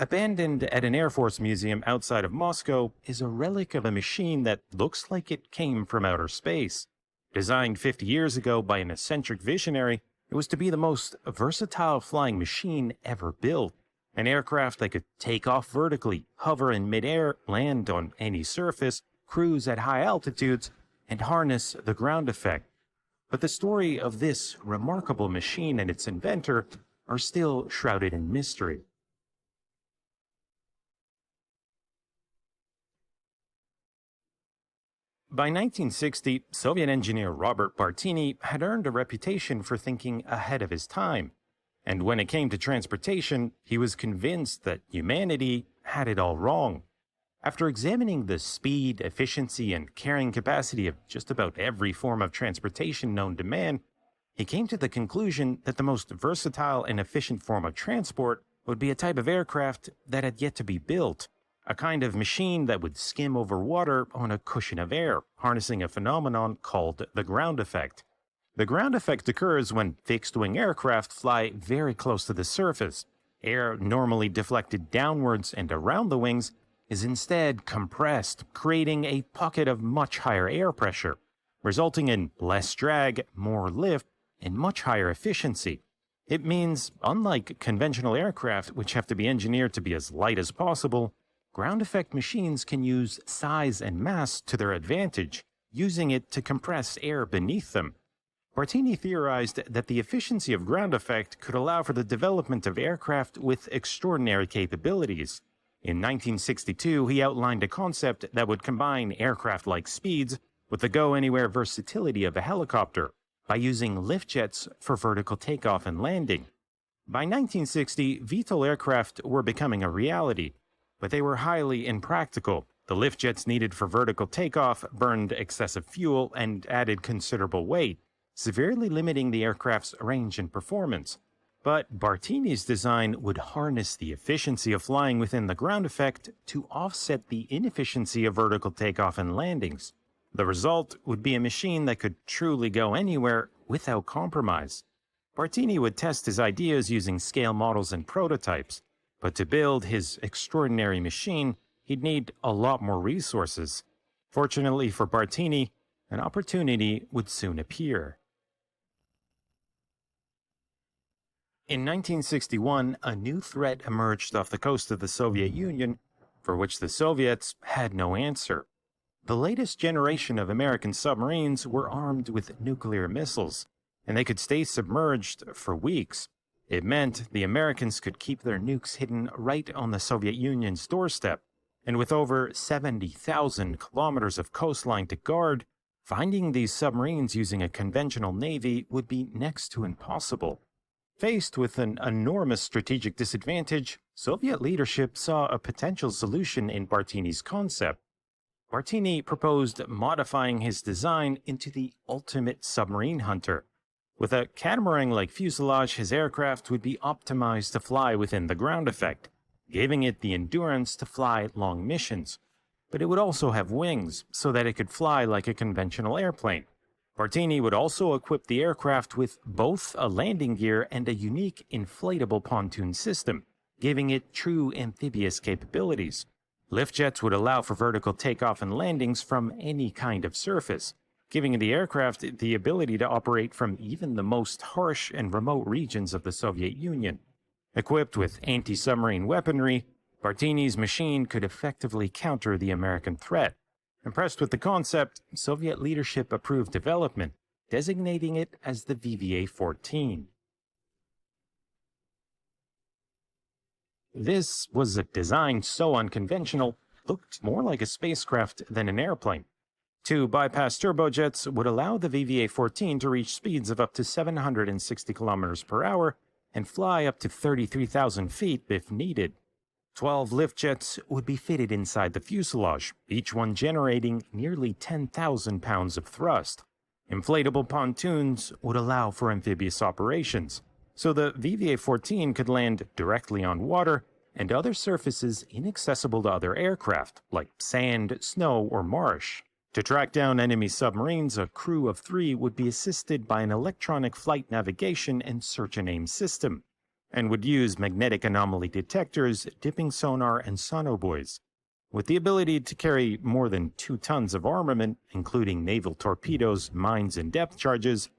Abandoned at an Air Force museum outside of Moscow is a relic of a machine that looks like it came from outer space. Designed 50 years ago by an eccentric visionary, it was to be the most versatile flying machine ever built. An aircraft that could take off vertically, hover in midair, land on any surface, cruise at high altitudes, and harness the ground effect. But the story of this remarkable machine and its inventor are still shrouded in mystery. By 1960, Soviet engineer Robert Bartini had earned a reputation for thinking ahead of his time. And when it came to transportation, he was convinced that humanity had it all wrong. After examining the speed, efficiency, and carrying capacity of just about every form of transportation known to man, he came to the conclusion that the most versatile and efficient form of transport would be a type of aircraft that had yet to be built. A kind of machine that would skim over water on a cushion of air, harnessing a phenomenon called the ground effect. The ground effect occurs when fixed-wing aircraft fly very close to the surface. Air normally deflected downwards and around the wings is instead compressed, creating a pocket of much higher air pressure, resulting in less drag, more lift, and much higher efficiency. It means, unlike conventional aircraft, which have to be engineered to be as light as possible, ground effect machines can use size and mass to their advantage, using it to compress air beneath them. Bartini theorized that the efficiency of ground effect could allow for the development of aircraft with extraordinary capabilities. In 1962, he outlined a concept that would combine aircraft-like speeds with the go-anywhere versatility of a helicopter by using lift jets for vertical takeoff and landing. By 1960, VTOL aircraft were becoming a reality, but they were highly impractical. The lift jets needed for vertical takeoff burned excessive fuel and added considerable weight, severely limiting the aircraft's range and performance. But Bartini's design would harness the efficiency of flying within the ground effect to offset the inefficiency of vertical takeoff and landings. The result would be a machine that could truly go anywhere without compromise. Bartini would test his ideas using scale models and prototypes, but to build his extraordinary machine, he'd need a lot more resources. Fortunately for Bartini, an opportunity would soon appear. In 1961, a new threat emerged off the coast of the Soviet Union, for which the Soviets had no answer. The latest generation of American submarines were armed with nuclear missiles, and they could stay submerged for weeks. It meant the Americans could keep their nukes hidden right on the Soviet Union's doorstep, and with over 70,000 kilometers of coastline to guard, finding these submarines using a conventional navy would be next to impossible. Faced with an enormous strategic disadvantage, Soviet leadership saw a potential solution in Bartini's concept. Bartini proposed modifying his design into the ultimate submarine hunter. With a catamaran-like fuselage, his aircraft would be optimized to fly within the ground effect, giving it the endurance to fly long missions. But it would also have wings, so that it could fly like a conventional airplane. Bartini would also equip the aircraft with both a landing gear and a unique inflatable pontoon system, giving it true amphibious capabilities. Lift jets would allow for vertical takeoff and landings from any kind of surface, giving the aircraft the ability to operate from even the most harsh and remote regions of the Soviet Union. Equipped with anti-submarine weaponry, Bartini's machine could effectively counter the American threat. Impressed with the concept, Soviet leadership approved development, designating it as the VVA-14. This was a design so unconventional, looked more like a spacecraft than an airplane. Two bypass turbojets would allow the VVA-14 to reach speeds of up to 760 kilometers per hour and fly up to 33,000 feet if needed. 12 lift jets would be fitted inside the fuselage, each one generating nearly 10,000 pounds of thrust. Inflatable pontoons would allow for amphibious operations, so the VVA-14 could land directly on water and other surfaces inaccessible to other aircraft, like sand, snow, or marsh. To track down enemy submarines, a crew of 3 would be assisted by an electronic flight navigation and search and aim system. and would use magnetic anomaly detectors, dipping sonar, and sonobuoys. With the ability to carry more than 2 tons of armament, including naval torpedoes, mines, and depth charges,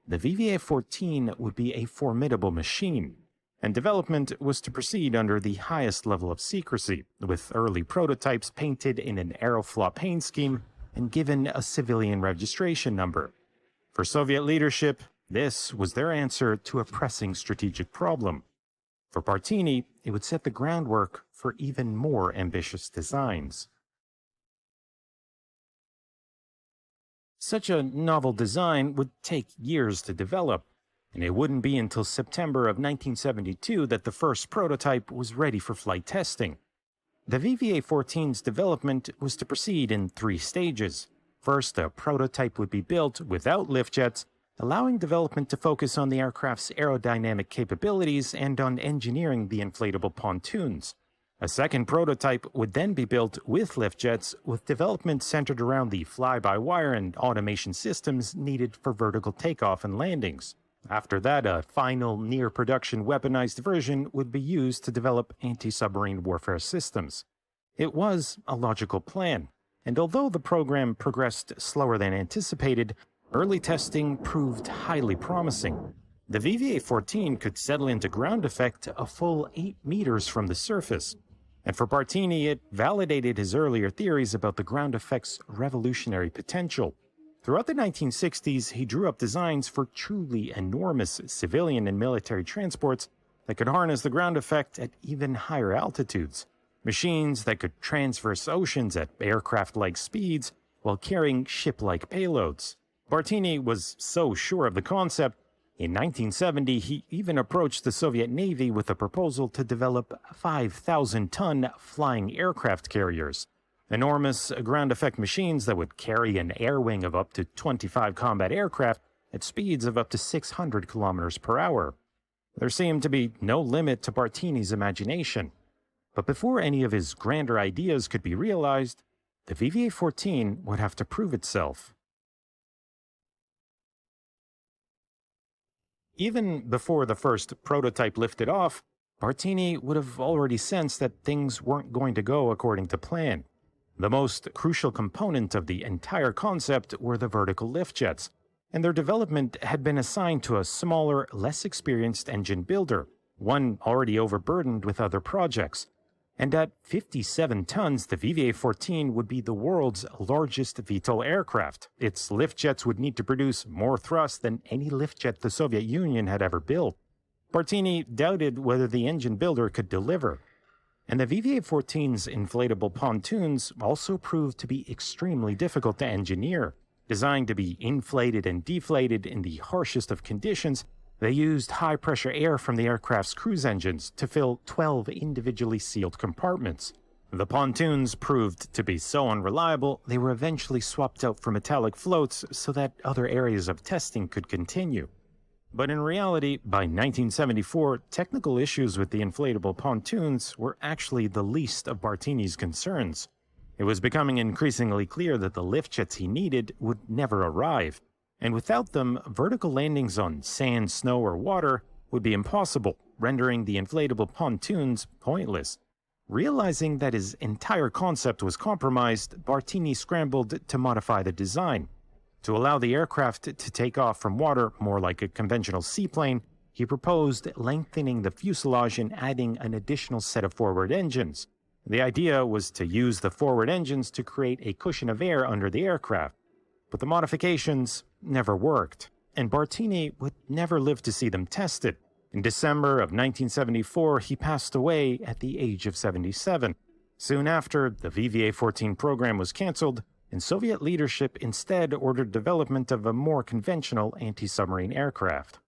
the VVA-14 would be a formidable machine, and development was to proceed under the highest level of secrecy, with early prototypes painted in an Aeroflot paint scheme and given a civilian registration number. For Soviet leadership, this was their answer to a pressing strategic problem. For Bartini, it would set the groundwork for even more ambitious designs. Such a novel design would take years to develop, and it wouldn't be until September of 1972 that the first prototype was ready for flight testing. The VVA-14's development was to proceed in 3 stages. First, a prototype would be built without lift jets, allowing development to focus on the aircraft's aerodynamic capabilities and on engineering the inflatable pontoons. A second prototype would then be built with lift jets, with development centered around the fly-by-wire and automation systems needed for vertical takeoff and landings. After that, a final near-production weaponized version would be used to develop anti-submarine warfare systems. It was a logical plan, and although the program progressed slower than anticipated, early testing proved highly promising. The VVA-14 could settle into ground effect a full 8 meters from the surface, and for Bartini it validated his earlier theories about the ground effect's revolutionary potential. Throughout the 1960s, he drew up designs for truly enormous civilian and military transports that could harness the ground effect at even higher altitudes. Machines that could traverse oceans at aircraft-like speeds while carrying ship-like payloads. Bartini was so sure of the concept, in 1970 he even approached the Soviet Navy with a proposal to develop 5,000-ton flying aircraft carriers. Enormous ground-effect machines that would carry an air wing of up to 25 combat aircraft at speeds of up to 600 kilometers per hour. There seemed to be no limit to Bartini's imagination. But before any of his grander ideas could be realized, the VVA-14 would have to prove itself. Even before the first prototype lifted off, Bartini would have already sensed that things weren't going to go according to plan. The most crucial component of the entire concept were the vertical lift jets, and their development had been assigned to a smaller, less experienced engine builder, one already overburdened with other projects. And at 57 tons, the VVA-14 would be the world's largest VTOL aircraft. Its lift jets would need to produce more thrust than any lift jet the Soviet Union had ever built. Bartini doubted whether the engine builder could deliver. And the VVA-14's inflatable pontoons also proved to be extremely difficult to engineer. Designed to be inflated and deflated in the harshest of conditions, they used high-pressure air from the aircraft's cruise engines to fill 12 individually sealed compartments. The pontoons proved to be so unreliable, they were eventually swapped out for metallic floats so that other areas of testing could continue. But in reality, by 1974, technical issues with the inflatable pontoons were actually the least of Bartini's concerns. It was becoming increasingly clear that the lift jets he needed would never arrive, and without them, vertical landings on sand, snow, or water would be impossible, rendering the inflatable pontoons pointless. Realizing that his entire concept was compromised, Bartini scrambled to modify the design. To allow the aircraft to take off from water more like a conventional seaplane, he proposed lengthening the fuselage and adding an additional set of forward engines. The idea was to use the forward engines to create a cushion of air under the aircraft. But the modifications never worked, and Bartini would never live to see them tested. In December of 1974, he passed away at the age of 77. Soon after, the VVA-14 program was canceled, and Soviet leadership instead ordered development of a more conventional anti-submarine aircraft.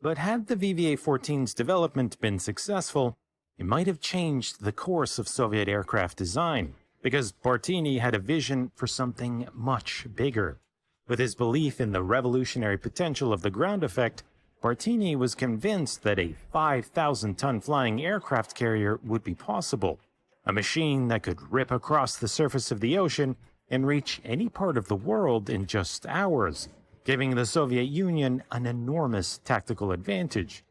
But had the VVA-14's development been successful, it might have changed the course of Soviet aircraft design, because Bartini had a vision for something much bigger. With his belief in the revolutionary potential of the ground effect, Bartini was convinced that a 5,000-ton flying aircraft carrier would be possible, a machine that could rip across the surface of the ocean and reach any part of the world in just hours, giving the Soviet Union an enormous tactical advantage.